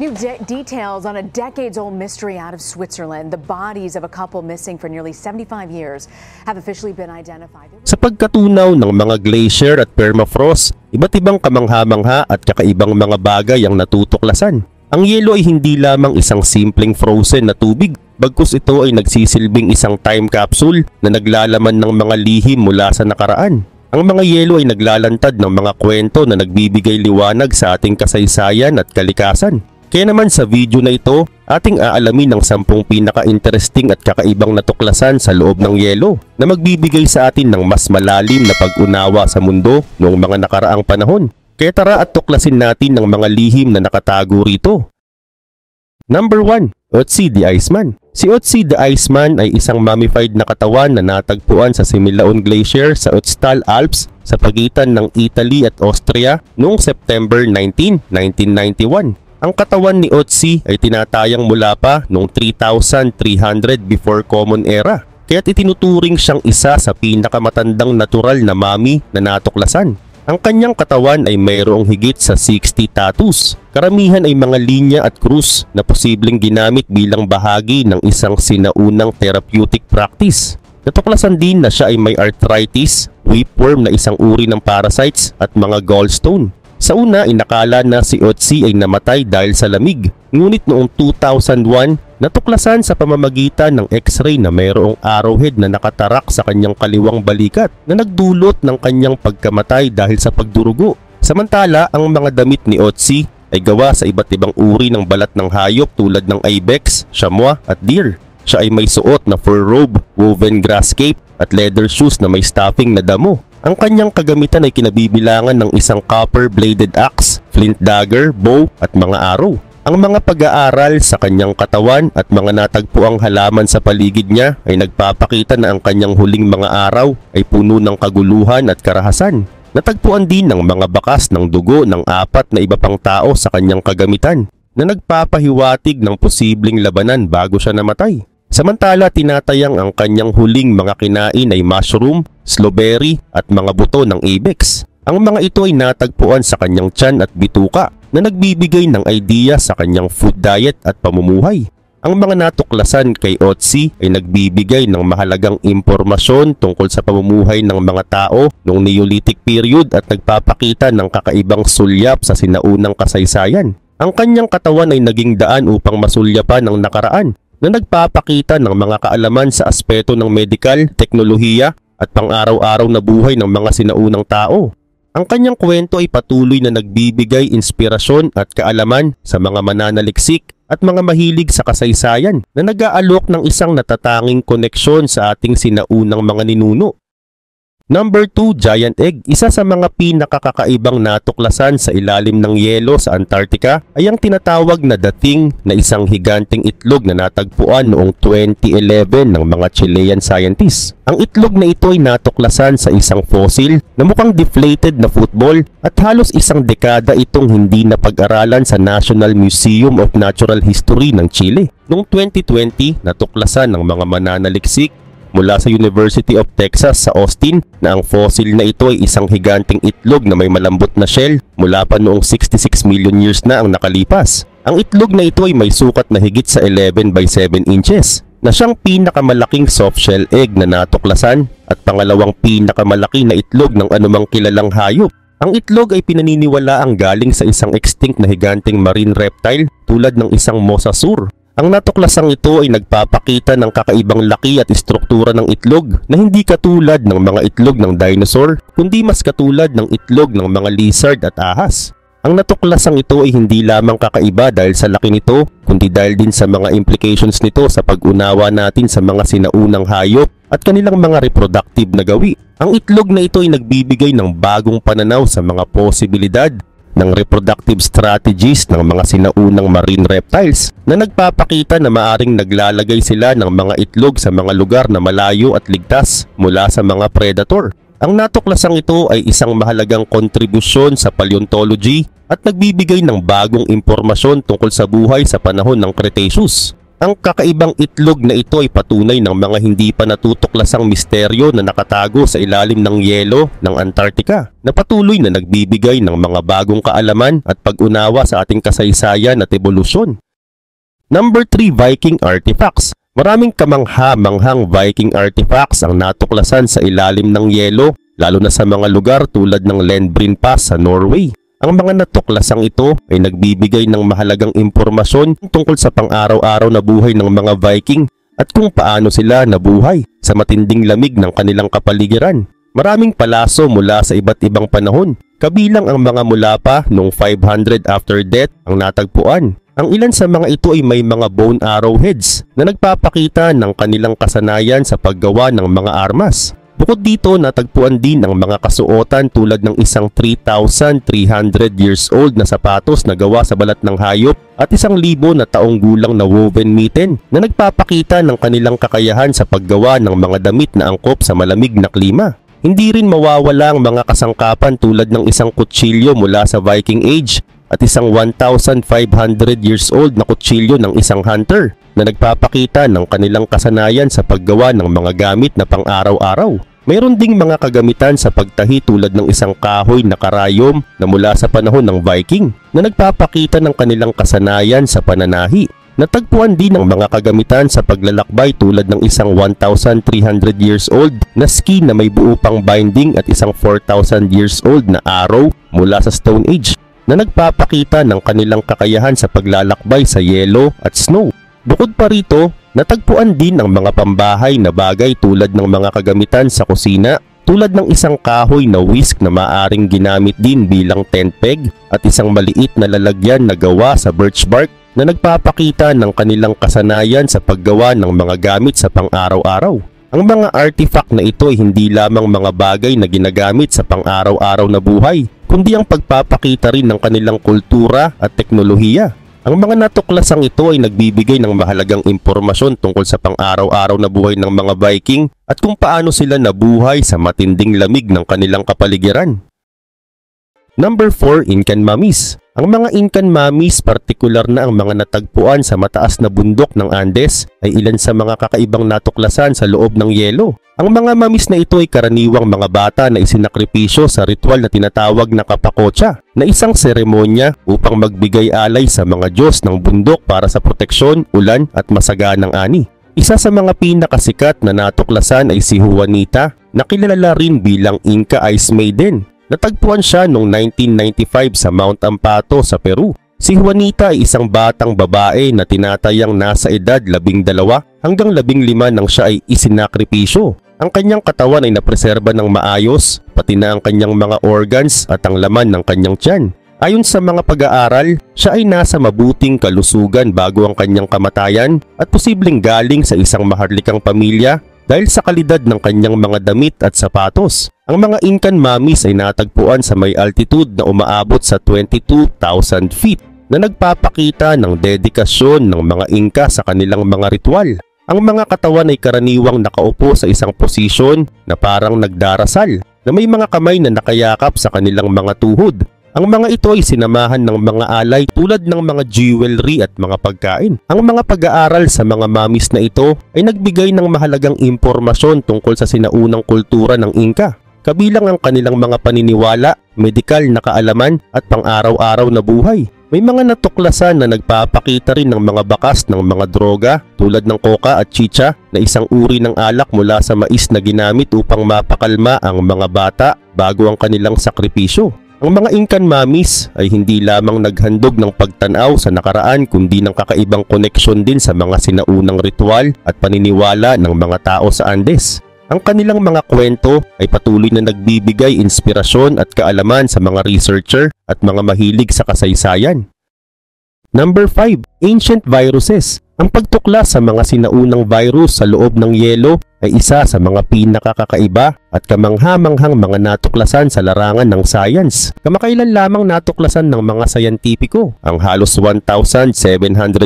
New details on a decades-old mystery out of Switzerland. The bodies of a couple missing for nearly 75 years have officially been identified. Sa pagkatunaw ng mga glacier at permafrost, iba't ibang kamangha-mangha at kakaibang mga bagay ang natutuklasan. Ang yelo ay hindi lamang isang simpleng frozen na tubig, bagkus ito ay nagsisilbing isang time capsule na naglalaman ng mga lihim mula sa nakaraan. Ang mga yelo ay naglalantad ng mga kwento na nagbibigay liwanag sa ating kasaysayan at kalikasan. Kaya naman sa video na ito, ating aalamin ang 10 pinaka-interesting at kakaibang natuklasan sa loob ng yelo na magbibigay sa atin ng mas malalim na pag-unawa sa mundo noong mga nakaraang panahon. Kaya tara at tuklasin natin ang mga lihim na nakatago rito. Number 1. Otzi the Iceman. Si Otzi the Iceman ay isang mummified na katawan na natagpuan sa Similaun Glacier sa Ötztal Alps sa pagitan ng Italy at Austria noong September 19, 1991. Ang katawan ni Otzi ay tinatayang mula pa noong 3,300 before Common Era, kaya't itinuturing siyang isa sa pinakamatandang natural na mummy na natuklasan. Ang kanyang katawan ay mayroong higit sa 60 tattoos. Karamihan ay mga linya at krus na posibleng ginamit bilang bahagi ng isang sinaunang therapeutic practice. Natuklasan din na siya ay may arthritis, whipworm na isang uri ng parasites at mga gallstone. Sa una, inakala na si Otzi ay namatay dahil sa lamig. Ngunit noong 2001, natuklasan sa pamamagitan ng X-ray na mayroong arrowhead na nakatarak sa kanyang kaliwang balikat na nagdulot ng kanyang pagkamatay dahil sa pagdurugo. Samantala, ang mga damit ni Otzi ay gawa sa iba't ibang uri ng balat ng hayop tulad ng ibex, chamois at deer. Siya ay may suot na fur robe, woven grass cape at leather shoes na may stuffing na damo. Ang kanyang kagamitan ay kinabibilangan ng isang copper-bladed axe, flint dagger, bow at mga arrow. Ang mga pag-aaral sa kanyang katawan at mga natagpuang halaman sa paligid niya ay nagpapakita na ang kanyang huling mga araw ay puno ng kaguluhan at karahasan. Natagpuan din ng mga bakas ng dugo ng 4 na iba pang tao sa kanyang kagamitan na nagpapahiwatig ng posibleng labanan bago siya namatay. Samantala, tinatayang ang kanyang huling mga kinain ay mushroom, slowberry at mga buto ng ibex. Ang mga ito ay natagpuan sa kanyang tiyan at bituka na nagbibigay ng idea sa kanyang food diet at pamumuhay. Ang mga natuklasan kay Otzi ay nagbibigay ng mahalagang impormasyon tungkol sa pamumuhay ng mga tao noong Neolithic period at nagpapakita ng kakaibang sulyap sa sinaunang kasaysayan. Ang kanyang katawan ay naging daan upang masulyapan ang nakaraan na nagpapakita ng mga kaalaman sa aspeto ng medikal, teknolohiya at pang-araw-araw na buhay ng mga sinaunang tao. Ang kanyang kwento ay patuloy na nagbibigay inspirasyon at kaalaman sa mga mananaliksik at mga mahilig sa kasaysayan na nag-aalok ng isang natatanging koneksyon sa ating sinaunang mga ninuno. Number 2, Giant Egg. Isa sa mga pinakakakaibang natuklasan sa ilalim ng yelo sa Antarctica ay ang tinatawag na The Thing na isang higanteng itlog na natagpuan noong 2011 ng mga Chilean scientists. Ang itlog na ito ay natuklasan sa isang fossil na mukhang deflated na football at halos isang dekada itong hindi napag-aralan sa National Museum of Natural History ng Chile. Noong 2020, natuklasan ng mga mananaliksik mula sa University of Texas sa Austin na ang fossil na ito ay isang higanteng itlog na may malambot na shell mula pa noong 66 million years na ang nakalipas. Ang itlog na ito ay may sukat na higit sa 11 by 7 inches na siyang pinakamalaking soft shell egg na natuklasan at pangalawang pinakamalaki na itlog ng anumang kilalang hayop. Ang itlog ay pinaniniwala ang galing sa isang extinct na higanteng marine reptile tulad ng isang mosasaur. Ang natuklasang ito ay nagpapakita ng kakaibang laki at istruktura ng itlog na hindi katulad ng mga itlog ng dinosaur, kundi mas katulad ng itlog ng mga lizard at ahas. Ang natuklasang ito ay hindi lamang kakaiba dahil sa laki nito, kundi dahil din sa mga implications nito sa pag-unawa natin sa mga sinaunang hayop at kanilang mga reproductive na gawi. Ang itlog na ito ay nagbibigay ng bagong pananaw sa mga posibilidad ng reproductive strategies ng mga sinaunang marine reptiles na nagpapakita na maaring naglalagay sila ng mga itlog sa mga lugar na malayo at ligtas mula sa mga predator. Ang natuklasang ito ay isang mahalagang kontribusyon sa paleontology at nagbibigay ng bagong impormasyon tungkol sa buhay sa panahon ng Cretaceous. Ang kakaibang itlog na ito ay patunay ng mga hindi pa natutuklasang misteryo na nakatago sa ilalim ng yelo ng Antarctica, na patuloy na nagbibigay ng mga bagong kaalaman at pag-unawa sa ating kasaysayan at ebolusyon. Number 3, Viking Artifacts. Maraming kamangha-manghang Viking artifacts ang natuklasan sa ilalim ng yelo, lalo na sa mga lugar tulad ng Lendbrin Pass sa Norway. Ang mga natuklasang ito ay nagbibigay ng mahalagang impormasyon tungkol sa pang-araw-araw na buhay ng mga Viking at kung paano sila nabuhay sa matinding lamig ng kanilang kapaligiran. Maraming palaso mula sa iba't ibang panahon, kabilang ang mga mula pa noong 500 after death ang natagpuan. Ang ilan sa mga ito ay may mga bone arrowheads na nagpapakita ng kanilang kasanayan sa paggawa ng mga armas. Bukod dito, natagpuan din ang mga kasuotan tulad ng isang 3,300 years old na sapatos na gawa sa balat ng hayop at 1,000 na taong gulang na woven mitten na nagpapakita ng kanilang kakayahan sa paggawa ng mga damit na angkop sa malamig na klima. Hindi rin mawawala ang mga kasangkapan tulad ng isang kutsilyo mula sa Viking Age at isang 1,500 years old na kutsilyo ng isang hunter na nagpapakita ng kanilang kasanayan sa paggawa ng mga gamit na pang-araw-araw. Mayroon ding mga kagamitan sa pagtahi tulad ng isang kahoy na karayom na mula sa panahon ng Viking na nagpapakita ng kanilang kasanayan sa pananahi. Natagpuan din ang mga kagamitan sa paglalakbay tulad ng isang 1,300 years old na ski na may buo pang binding at isang 4,000 years old na arrow mula sa Stone Age na nagpapakita ng kanilang kakayahan sa paglalakbay sa yelo at snow. Bukod pa rito, natagpuan din ang mga pambahay na bagay tulad ng mga kagamitan sa kusina tulad ng isang kahoy na whisk na maaring ginamit din bilang tent peg at isang maliit na lalagyan na gawa sa birch bark na nagpapakita ng kanilang kasanayan sa paggawa ng mga gamit sa pang-araw-araw. Ang mga artifact na ito ay hindi lamang mga bagay na ginagamit sa pang-araw-araw na buhay, kundi ang pagpapakita rin ng kanilang kultura at teknolohiya. Ang mga natuklasang ito ay nagbibigay ng mahalagang impormasyon tungkol sa pang-araw-araw na buhay ng mga Viking at kung paano sila nabuhay sa matinding lamig ng kanilang kapaligiran. Number 4, Incan Mummies. Ang mga Incan mummies, partikular na ang mga natagpuan sa mataas na bundok ng Andes, ay ilan sa mga kakaibang natuklasan sa loob ng yelo. Ang mga mummies na ito ay karaniwang mga bata na isinakripisyo sa ritual na tinatawag na kapakotsa, na isang seremonya upang magbigay alay sa mga Diyos ng bundok para sa proteksyon, ulan at masaganang ani. Isa sa mga pinakasikat na natuklasan ay si Juanita, na kilala rin bilang Inca Ice Maiden. Natagpuan siya noong 1995 sa Mount Ampato sa Peru. Si Juanita ay isang batang babae na tinatayang nasa edad 12 hanggang 15 nang siya ay isinakripisyo. Ang kanyang katawan ay napreserba ng maayos, pati na ang kanyang mga organs at ang laman ng kanyang tiyan. Ayon sa mga pag-aaral, siya ay nasa mabuting kalusugan bago ang kanyang kamatayan at posibleng galing sa isang maharlikang pamilya dahil sa kalidad ng kanyang mga damit at sapatos. Ang mga Incan mummies ay natagpuan sa may altitude na umaabot sa 22,000 feet na nagpapakita ng dedikasyon ng mga Inca sa kanilang mga ritual. Ang mga katawan ay karaniwang nakaupo sa isang posisyon na parang nagdarasal na may mga kamay na nakayakap sa kanilang mga tuhod. Ang mga ito ay sinamahan ng mga alay tulad ng mga jewelry at mga pagkain. Ang mga pag-aaral sa mga mummies na ito ay nagbigay ng mahalagang impormasyon tungkol sa sinaunang kultura ng Inca, kabilang ang kanilang mga paniniwala, medikal na kaalaman at pang-araw-araw na buhay. May mga natuklasan na nagpapakita rin ng mga bakas ng mga droga tulad ng coca at chicha na isang uri ng alak mula sa mais na ginamit upang mapakalma ang mga bata bago ang kanilang sakripisyo. Ang mga Incan mummies ay hindi lamang naghandog ng pagtanaw sa nakaraan kundi ng kakaibang koneksyon din sa mga sinaunang ritual at paniniwala ng mga tao sa Andes. Ang kanilang mga kwento ay patuloy na nagbibigay inspirasyon at kaalaman sa mga researcher at mga mahilig sa kasaysayan. Number 5, Ancient Viruses. Ang pagtuklas sa mga sinaunang virus sa loob ng yelo ay isa sa mga pinakakakaiba at kamangha-manghang mga natuklasan sa larangan ng science. Kamakailan lamang natuklasan ng mga sayantipiko ang halos 1,700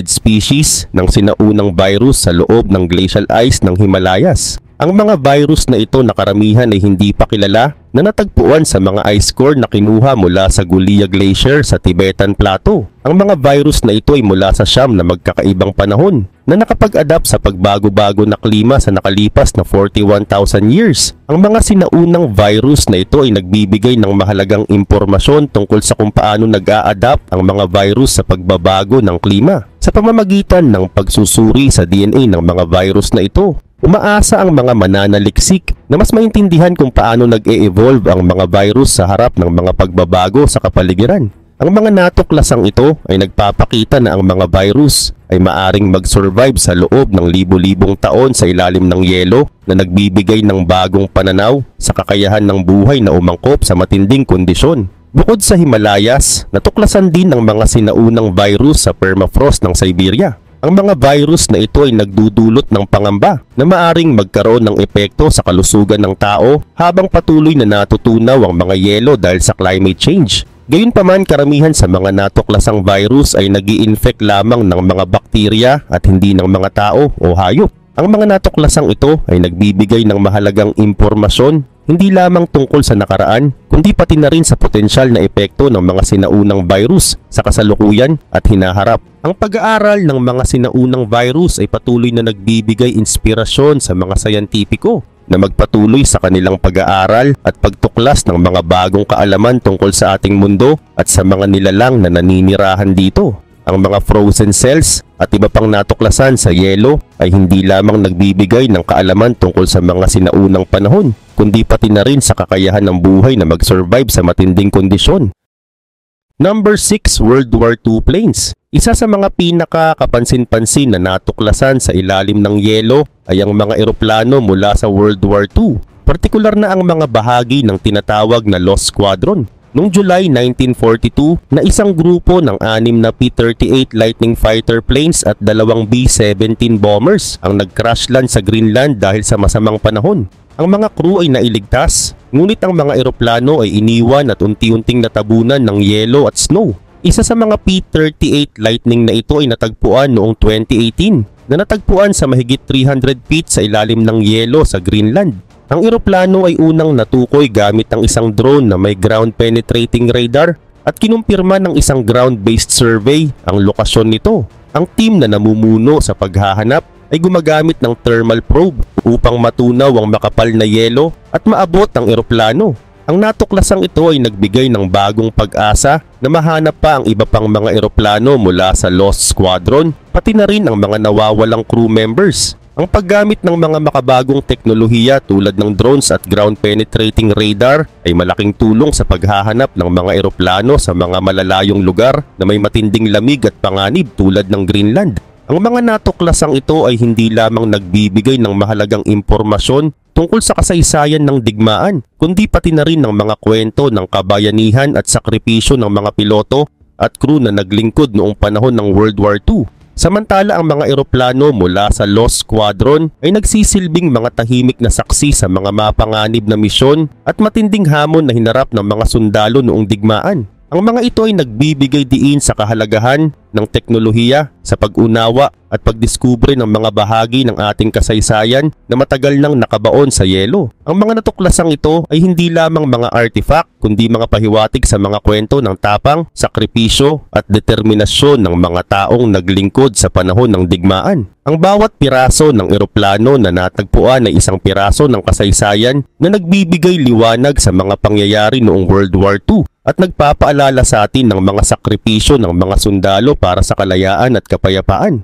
species ng sinaunang virus sa loob ng glacial ice ng Himalayas. Ang mga virus na ito na karamihan ay hindi pa kilala na natagpuan sa mga ice core na kinuha mula sa Gulia Glacier sa Tibetan Plateau. Ang mga virus na ito ay mula sa siyam na magkakaibang panahon na nakapag-adapt sa pagbago-bago na klima sa nakalipas na 41,000 years. Ang mga sinaunang virus na ito ay nagbibigay ng mahalagang impormasyon tungkol sa kung paano nag-a-adapt ang mga virus sa pagbabago ng klima sa pamamagitan ng pagsusuri sa DNA ng mga virus na ito. Umaasa ang mga mananaliksik na mas maintindihan kung paano nag-e-evolve ang mga virus sa harap ng mga pagbabago sa kapaligiran. Ang mga natuklasang ito ay nagpapakita na ang mga virus ay maaring mag-survive sa loob ng libo-libong taon sa ilalim ng yelo na nagbibigay ng bagong pananaw sa kakayahan ng buhay na umangkop sa matinding kondisyon. Bukod sa Himalayas, natuklasan din ang mga sinaunang virus sa permafrost ng Siberia. Ang mga virus na ito ay nagdudulot ng pangamba na maaring magkaroon ng epekto sa kalusugan ng tao habang patuloy na natutunaw ang mga yelo dahil sa climate change. Gayunpaman, karamihan sa mga natuklasang virus ay nag-i-infect lamang ng mga bakterya at hindi ng mga tao o hayop. Ang mga natuklasang ito ay nagbibigay ng mahalagang impormasyon hindi lamang tungkol sa nakaraan, kundi pati na rin sa potensyal na epekto ng mga sinaunang virus sa kasalukuyan at hinaharap. Ang pag-aaral ng mga sinaunang virus ay patuloy na nagbibigay inspirasyon sa mga sayantipiko na magpatuloy sa kanilang pag-aaral at pagtuklas ng mga bagong kaalaman tungkol sa ating mundo at sa mga nilalang na naninirahan dito. Ang mga frozen cells at iba pang natuklasan sa yelo ay hindi lamang nagbibigay ng kaalaman tungkol sa mga sinaunang panahon, kundi pati na rin sa kakayahan ng buhay na mag-survive sa matinding kondisyon. Number 6. World War II planes. Isa sa mga pinaka-kapansin-pansin na natuklasan sa ilalim ng yelo ay ang mga eroplano mula sa World War II, partikular na ang mga bahagi ng tinatawag na Lost Squadron. Noong July 1942 na isang grupo ng 6 na P-38 Lightning fighter planes at 2 B-17 bombers ang nag-crash land sa Greenland dahil sa masamang panahon. Ang mga crew ay nailigtas, ngunit ang mga eroplano ay iniwan at unti-unting natabunan ng yelo at snow. Isa sa mga P-38 Lightning na ito ay natagpuan noong 2018 na natagpuan sa mahigit 300 feet sa ilalim ng yelo sa Greenland. Ang eroplano ay unang natukoy gamit ang isang drone na may ground-penetrating radar at kinumpirma ng isang ground-based survey ang lokasyon nito. Ang team na namumuno sa paghahanap ay gumagamit ng thermal probe upang matunaw ang makapal na yelo at maabot ang eroplano. Ang natuklasang ito ay nagbigay ng bagong pag-asa na mahanap pa ang iba pang mga eroplano mula sa Lost Squadron, pati na rin ang mga nawawalang crew members. Ang paggamit ng mga makabagong teknolohiya tulad ng drones at ground-penetrating radar ay malaking tulong sa paghahanap ng mga eroplano sa mga malalayong lugar na may matinding lamig at panganib tulad ng Greenland. Ang mga natuklasang ito ay hindi lamang nagbibigay ng mahalagang impormasyon tungkol sa kasaysayan ng digmaan, kundi pati na rin ng mga kwento ng kabayanihan at sakripisyo ng mga piloto at crew na naglingkod noong panahon ng World War II. Samantala, ang mga eroplano mula sa Lost Squadron ay nagsisilbing mga tahimik na saksi sa mga mapanganib na misyon at matinding hamon na hinarap ng mga sundalo noong digmaan. Ang mga ito ay nagbibigay diin sa kahalagahan ng teknolohiya sa pag-unawa at pagdiskubre ng mga bahagi ng ating kasaysayan na matagal nang nakabaon sa yelo. Ang mga natuklasang ito ay hindi lamang mga artifact kundi mga pahiwatig sa mga kwento ng tapang, sakripisyo at determinasyon ng mga taong naglingkod sa panahon ng digmaan. Ang bawat piraso ng eroplano na natagpuan ay isang piraso ng kasaysayan na nagbibigay liwanag sa mga pangyayari noong World War II at nagpapaalala sa atin ng mga sakripisyo ng mga sundalo para sa kalayaan at kapayapaan.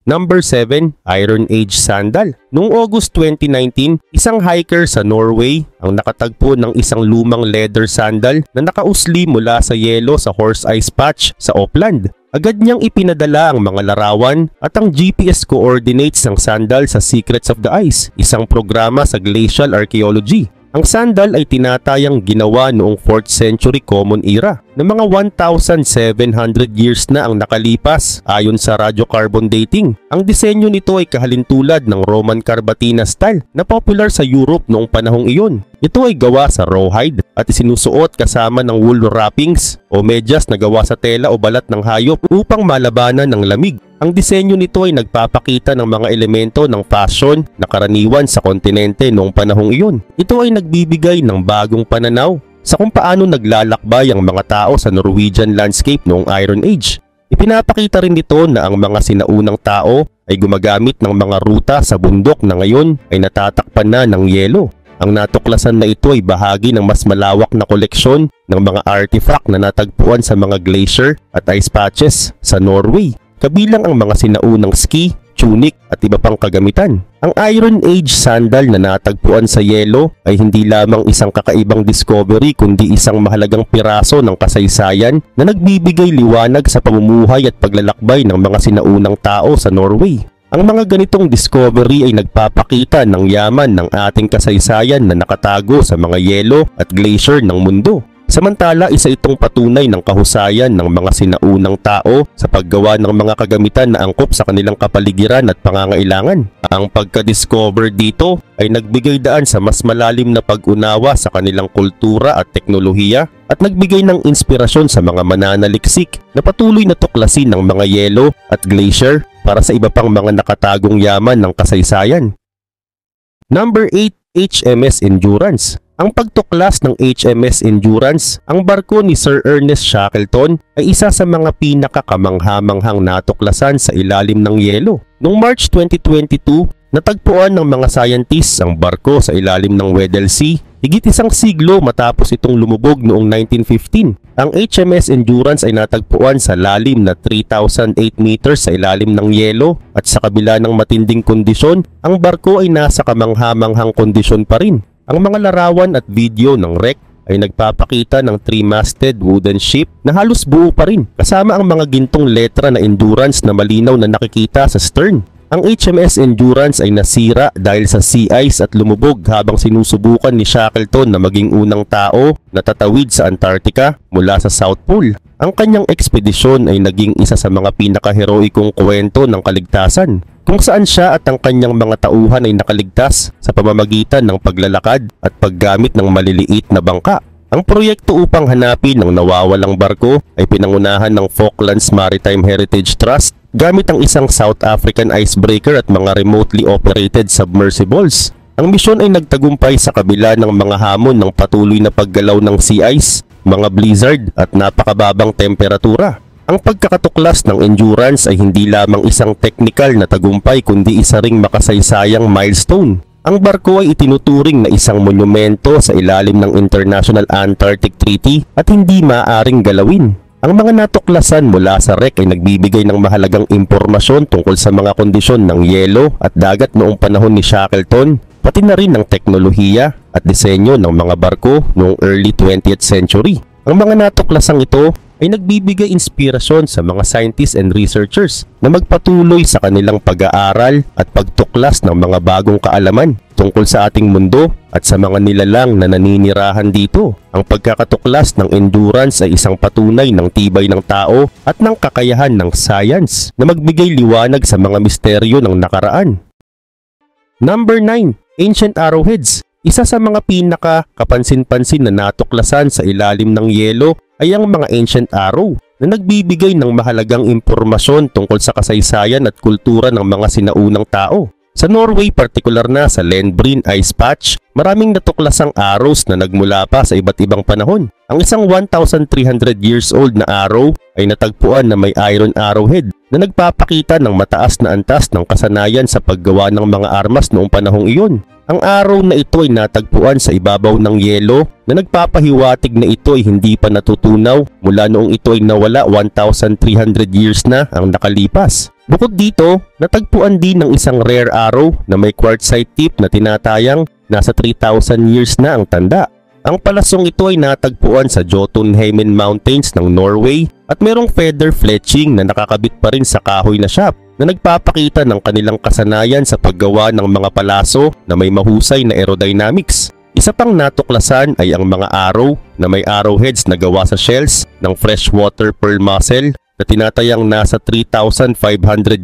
Number 7. Iron Age Sandal. Noong August 2019, isang hiker sa Norway ang nakatagpo ng isang lumang leather sandal na nakausli mula sa yelo sa Horse Ice Patch sa Opland. Agad niyang ipinadala ang mga larawan at ang GPS coordinates ng sandal sa Secrets of the Ice, isang programa sa glacial archaeology. Ang sandal ay tinatayang ginawa noong 4th century Common Era na mga 1,700 years na ang nakalipas ayon sa radiocarbon dating. Ang disenyo nito ay kahalintulad ng Roman Carbatina style na popular sa Europe noong panahong iyon. Ito ay gawa sa rawhide at isinusuot kasama ng wool wrappings o medyas na gawa sa tela o balat ng hayop upang malabanan ng lamig. Ang disenyo nito ay nagpapakita ng mga elemento ng fashion na karaniwan sa kontinente noong panahong iyon. Ito ay nagbibigay ng bagong pananaw sa kung paano naglalakbay ang mga tao sa Norwegian landscape noong Iron Age. Ipinapakita rin nito na ang mga sinaunang tao ay gumagamit ng mga ruta sa bundok na ngayon ay natatakpan na ng yelo. Ang natuklasan na ito ay bahagi ng mas malawak na koleksyon ng mga artifact na natagpuan sa mga glacier at ice patches sa Norway. Kabilang ang mga sinaunang ski, tunic at iba pang kagamitan. Ang Iron Age sandal na natagpuan sa yelo ay hindi lamang isang kakaibang discovery kundi isang mahalagang piraso ng kasaysayan na nagbibigay liwanag sa pamumuhay at paglalakbay ng mga sinaunang tao sa Norway. Ang mga ganitong discovery ay nagpapakita ng yaman ng ating kasaysayan na nakatago sa mga yelo at glacier ng mundo. Samantala, isa itong patunay ng kahusayan ng mga sinaunang tao sa paggawa ng mga kagamitan na angkop sa kanilang kapaligiran at pangangailangan. Ang pagka-discover dito ay nagbigay daan sa mas malalim na pag-unawa sa kanilang kultura at teknolohiya at nagbigay ng inspirasyon sa mga mananaliksik na patuloy na tuklasin ng mga yelo at glacier para sa iba pang mga nakatagong yaman ng kasaysayan. Number 8. HMS Endurance. Ang pagtuklas ng HMS Endurance, ang barko ni Sir Ernest Shackleton, ay isa sa mga pinakakamangha-manghang natuklasan sa ilalim ng yelo. Noong March 2022, natagpuan ng mga scientists ang barko sa ilalim ng Weddell Sea, higit isang siglo matapos itong lumubog noong 1915. Ang HMS Endurance ay natagpuan sa lalim na 3,008 meters sa ilalim ng yelo at sa kabila ng matinding kondisyon, ang barko ay nasa kamangha-manghang kondisyon pa rin. Ang mga larawan at video ng wreck ay nagpapakita ng 3-masted wooden ship na halos buo pa rin, kasama ang mga gintong letra na Endurance na malinaw na nakikita sa stern. Ang HMS Endurance ay nasira dahil sa sea ice at lumubog habang sinusubukan ni Shackleton na maging unang tao na tatawid sa Antarctica mula sa South Pole. Ang kanyang ekspedisyon ay naging isa sa mga pinakaheroikong kwento ng kaligtasan, kung saan siya at ang kanyang mga tauhan ay nakaligtas sa pamamagitan ng paglalakad at paggamit ng maliliit na bangka. Ang proyekto upang hanapin ang nawawalang barko ay pinangunahan ng Falklands Maritime Heritage Trust gamit ang isang South African icebreaker at mga remotely operated submersibles. Ang misyon ay nagtagumpay sa kabila ng mga hamon ng patuloy na paggalaw ng sea ice, mga blizzard at napakababang temperatura. Ang pagkakatuklas ng Endurance ay hindi lamang isang technical na tagumpay kundi isa ring makasaysayang milestone. Ang barko ay itinuturing na isang monumento sa ilalim ng International Antarctic Treaty at hindi maaaring galawin. Ang mga natuklasan mula sa wreck ay nagbibigay ng mahalagang impormasyon tungkol sa mga kondisyon ng yelo at dagat noong panahon ni Shackleton, pati na rin ng teknolohiya at disenyo ng mga barko noong early 20th century. Ang mga natuklasang ito ay nagbibigay inspirasyon sa mga scientists and researchers na magpatuloy sa kanilang pag-aaral at pagtuklas ng mga bagong kaalaman tungkol sa ating mundo at sa mga nilalang na naninirahan dito. Ang pagkakatuklas ng Endurance ay isang patunay ng tibay ng tao at ng kakayahan ng science na magbigay liwanag sa mga misteryo ng nakaraan. Number 9. Ancient Arrowheads. Isa sa mga pinaka-kapansin-pansin na natuklasan sa ilalim ng yelo ay ang mga ancient arrow na nagbibigay ng mahalagang impormasyon tungkol sa kasaysayan at kultura ng mga sinaunang tao. Sa Norway, partikular na sa Lenbrin Ice Patch, maraming natuklasang arrows na nagmula pa sa iba't ibang panahon. Ang isang 1,300 years old na arrow ay natagpuan na may iron arrowhead na nagpapakita ng mataas na antas ng kasanayan sa paggawa ng mga armas noong panahong iyon. Ang arrow na ito ay natagpuan sa ibabaw ng yelo na nagpapahiwatig na ito ay hindi pa natutunaw mula noong ito ay nawala 1,300 years na ang nakalipas. Bukod dito, natagpuan din ng isang rare arrow na may quartzite tip na tinatayang nasa 3,000 years na ang tanda. Ang palasong ito ay natagpuan sa Jotunheimen Mountains ng Norway at merong feather fletching na nakakabit pa rin sa kahoy na shaft na nagpapakita ng kanilang kasanayan sa paggawa ng mga palaso na may mahusay na aerodynamics. Isa pang natuklasan ay ang mga arrow na may arrowheads na gawa sa shells ng freshwater pearl mussel na tinatayang nasa 3,500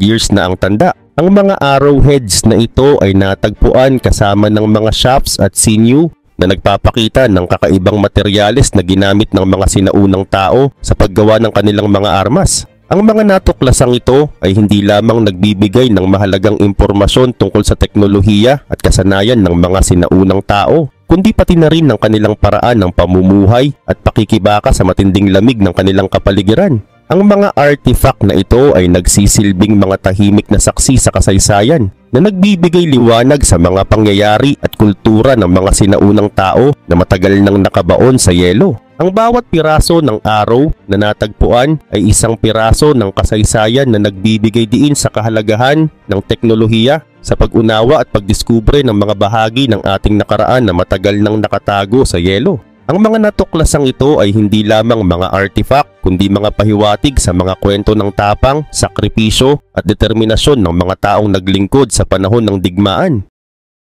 years na ang tanda. Ang mga arrowheads na ito ay natagpuan kasama ng mga shafts at sinew na nagpapakita ng kakaibang materyales na ginamit ng mga sinaunang tao sa paggawa ng kanilang mga armas. Ang mga natuklasang ito ay hindi lamang nagbibigay ng mahalagang impormasyon tungkol sa teknolohiya at kasanayan ng mga sinaunang tao, kundi pati na rin ng kanilang paraan ng pamumuhay at pakikibaka sa matinding lamig ng kanilang kapaligiran. Ang mga artifact na ito ay nagsisilbing mga tahimik na saksi sa kasaysayan na nagbibigay liwanag sa mga pangyayari at kultura ng mga sinaunang tao na matagal nang nakabaon sa yelo. Ang bawat piraso ng araw na natagpuan ay isang piraso ng kasaysayan na nagbibigay diin sa kahalagahan ng teknolohiya sa pag-unawa at pagdiskubre ng mga bahagi ng ating nakaraan na matagal nang nakatago sa yelo. Ang mga natuklasang ito ay hindi lamang mga artifact kundi mga pahiwatig sa mga kwento ng tapang, sakripisyo at determinasyon ng mga taong naglingkod sa panahon ng digmaan.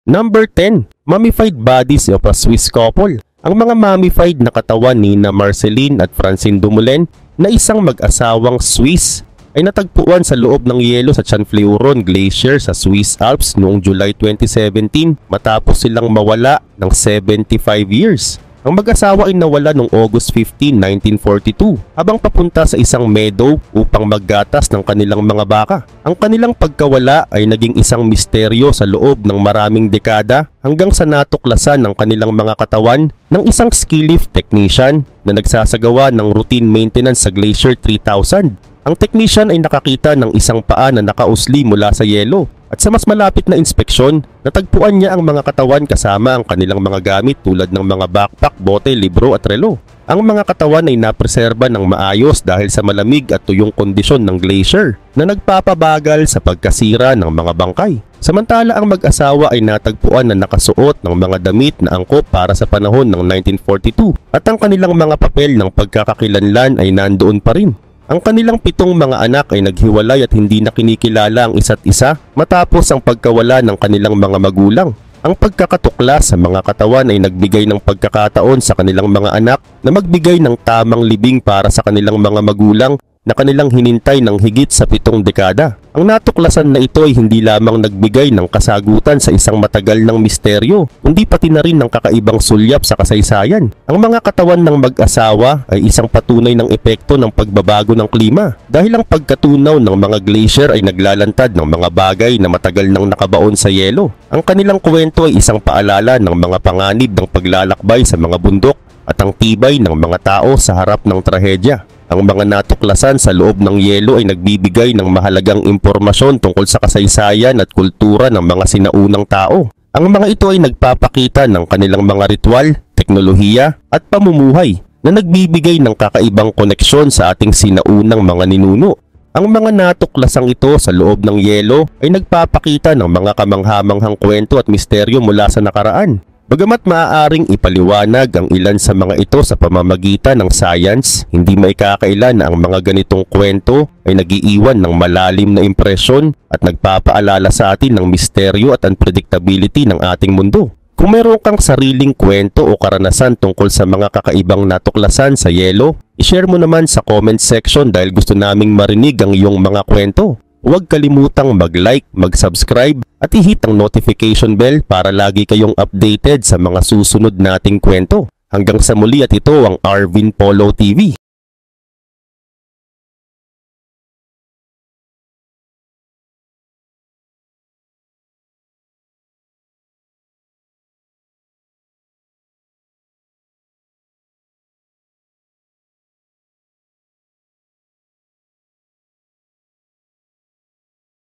Number 10. Mummified bodies of a Swiss couple. Ang mga mummified na katawan ni Marceline at Francine Dumoulin na isang mag-asawang Swiss ay natagpuan sa loob ng yelo sa Channefleuron Glacier sa Swiss Alps noong July 2017 matapos silang mawala ng 75 years. Ang mag-asawa ay nawala noong August 15, 1942 habang papunta sa isang meadow upang maggatas ng kanilang mga baka. Ang kanilang pagkawala ay naging isang misteryo sa loob ng maraming dekada hanggang sa natuklasan ng kanilang mga katawan ng isang ski lift technician na nagsasagawa ng routine maintenance sa Glacier 3000. Ang technician ay nakakita ng isang paa na nakausli mula sa yelo. At sa mas malapit na inspeksyon, natagpuan niya ang mga katawan kasama ang kanilang mga gamit tulad ng mga backpack, bote, libro at relo. Ang mga katawan ay napreserba ng maayos dahil sa malamig at tuyong kondisyon ng glacier na nagpapabagal sa pagkasira ng mga bangkay. Samantala ang mag-asawa ay natagpuan na nakasuot ng mga damit na angkop para sa panahon ng 1942 at ang kanilang mga papel ng pagkakakilanlan ay nandoon pa rin. Ang kanilang 7 mga anak ay naghiwalay at hindi na kinikilala ang isa't isa matapos ang pagkawala ng kanilang mga magulang. Ang pagkakatuklas sa mga katawan ay nagbigay ng pagkakataon sa kanilang mga anak na magbigay ng tamang libing para sa kanilang mga magulang na kanilang hinintay ng higit sa 7 dekada. Ang natuklasan na ito ay hindi lamang nagbigay ng kasagutan sa isang matagal ng misteryo, kundi pati na rin ng kakaibang sulyap sa kasaysayan. Ang mga katawan ng mag-asawa ay isang patunay ng epekto ng pagbabago ng klima dahil ang pagkatunaw ng mga glacier ay naglalantad ng mga bagay na matagal nang nakabaon sa yelo. Ang kanilang kwento ay isang paalala ng mga panganib ng paglalakbay sa mga bundok at ang tibay ng mga tao sa harap ng trahedya. Ang mga natuklasan sa loob ng yelo ay nagbibigay ng mahalagang impormasyon tungkol sa kasaysayan at kultura ng mga sinaunang tao. Ang mga ito ay nagpapakita ng kanilang mga ritual, teknolohiya at pamumuhay na nagbibigay ng kakaibang koneksyon sa ating sinaunang mga ninuno. Ang mga natuklasang ito sa loob ng yelo ay nagpapakita ng mga kamanghamanghang kwento at misteryo mula sa nakaraan. Bagamat maaaring ipaliwanag ang ilan sa mga ito sa pamamagitan ng science, hindi maikakailan na ang mga ganitong kwento ay nagiiwan ng malalim na impresyon at nagpapaalala sa atin ng misteryo at unpredictability ng ating mundo. Kung meron kang sariling kwento o karanasan tungkol sa mga kakaibang natuklasan sa yelo, i-share mo naman sa comment section dahil gusto naming marinig ang iyong mga kwento. Huwag kalimutang mag-like, mag-subscribe at i-hit ang notification bell para lagi kayong updated sa mga susunod nating kwento. Hanggang sa muli at ito ang Arvin Polo TV.